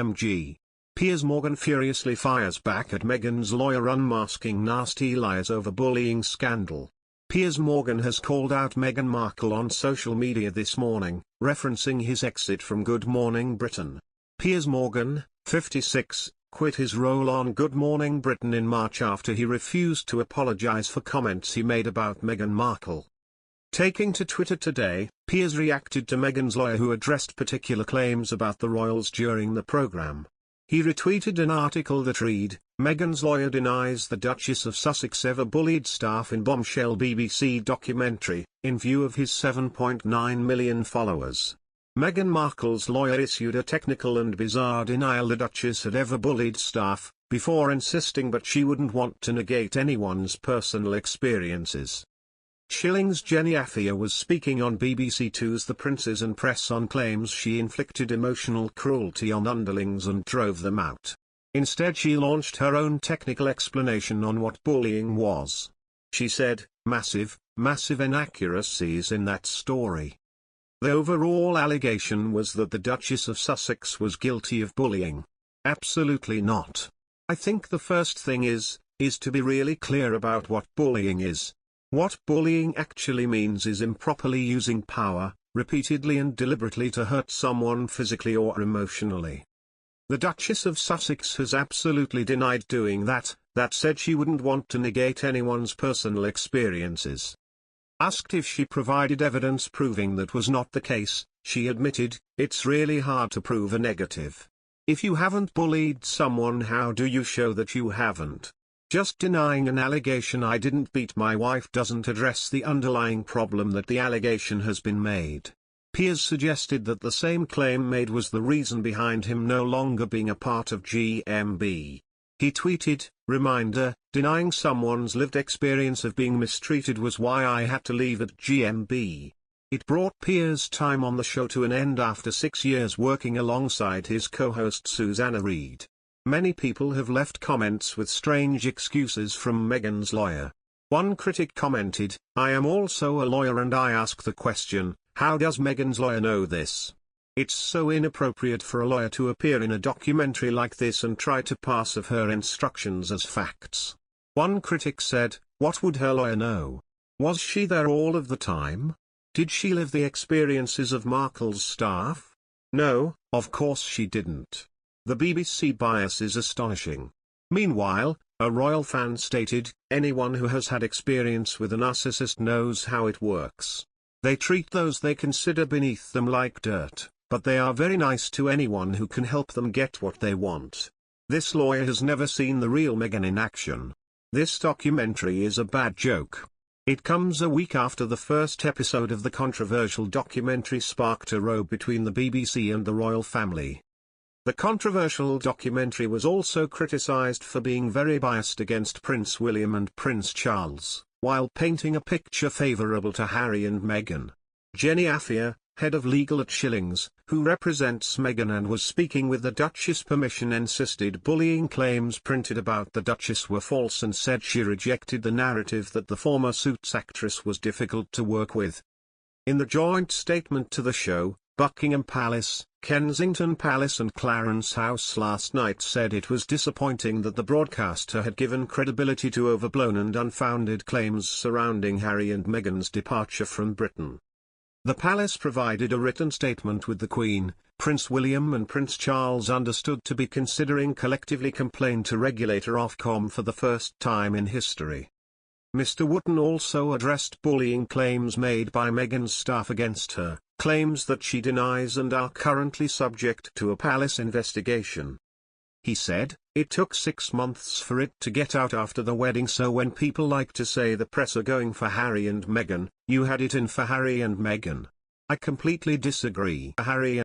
OMG. Piers Morgan furiously fires back at Meghan's lawyer unmasking nasty lies over bullying scandal. Piers Morgan has called out Meghan Markle on social media this morning, referencing his exit from Good Morning Britain. Piers Morgan, 56, quit his role on Good Morning Britain in March after he refused to apologise for comments he made about Meghan Markle. Taking to Twitter today, Piers reacted to Meghan's lawyer who addressed particular claims about the royals during the programme. He retweeted an article that read, "Meghan's lawyer denies the Duchess of Sussex ever bullied staff in bombshell BBC documentary, in view of his 7.9 million followers." Meghan Markle's lawyer issued a technical and bizarre denial the Duchess had ever bullied staff, before insisting that she wouldn't want to negate anyone's personal experiences. Shilling's Jenny Afia was speaking on BBC Two's The Princes and Press on claims she inflicted emotional cruelty on underlings and drove them out. Instead she launched her own technical explanation on what bullying was. She said, massive inaccuracies in that story. The overall allegation was that the Duchess of Sussex was guilty of bullying. Absolutely not. I think the first thing is to be really clear about what bullying is. What bullying actually means is improperly using power, repeatedly and deliberately to hurt someone physically or emotionally. The Duchess of Sussex has absolutely denied doing that said she wouldn't want to negate anyone's personal experiences. Asked if she provided evidence proving that was not the case, she admitted, "It's really hard to prove a negative. If you haven't bullied someone, how do you show that you haven't? Just denying an allegation 'I didn't beat my wife' doesn't address the underlying problem that the allegation has been made." Piers suggested that the same claim made was the reason behind him no longer being a part of GMB. He tweeted, "Reminder, denying someone's lived experience of being mistreated was why I had to leave at GMB." It brought Piers' time on the show to an end after 6 years working alongside his co-host Susanna Reid. Many people have left comments with strange excuses from Meghan's lawyer. One critic commented, "I am also a lawyer and I ask the question, how does Meghan's lawyer know this? It's so inappropriate for a lawyer to appear in a documentary like this and try to pass off her instructions as facts." One critic said, "What would her lawyer know? Was she there all of the time? Did she live the experiences of Markle's staff? No, of course she didn't. The BBC bias is astonishing." Meanwhile, a royal fan stated, "Anyone who has had experience with a narcissist knows how it works. They treat those they consider beneath them like dirt, but they are very nice to anyone who can help them get what they want. This lawyer has never seen the real Meghan in action. This documentary is a bad joke." It comes a week after the first episode of the controversial documentary sparked a row between the BBC and the royal family. The controversial documentary was also criticized for being very biased against Prince William and Prince Charles, while painting a picture favorable to Harry and Meghan. Jenny Afia, head of legal at Shillings, who represents Meghan and was speaking with the Duchess' permission, insisted bullying claims printed about the Duchess were false and said she rejected the narrative that the former Suits actress was difficult to work with. In the joint statement to the show, Buckingham Palace, Kensington Palace and Clarence House last night said it was disappointing that the broadcaster had given credibility to overblown and unfounded claims surrounding Harry and Meghan's departure from Britain. The palace provided a written statement with the Queen, Prince William and Prince Charles understood to be considering collectively complain to regulator Ofcom for the first time in history. Mr. Wotton also addressed bullying claims made by Meghan's staff against her, claims that she denies and are currently subject to a palace investigation. He said, "It took 6 months for it to get out after the wedding, so when people like to say the press are going for Harry and Meghan, you had it in for Harry and Meghan. I completely disagree. Harry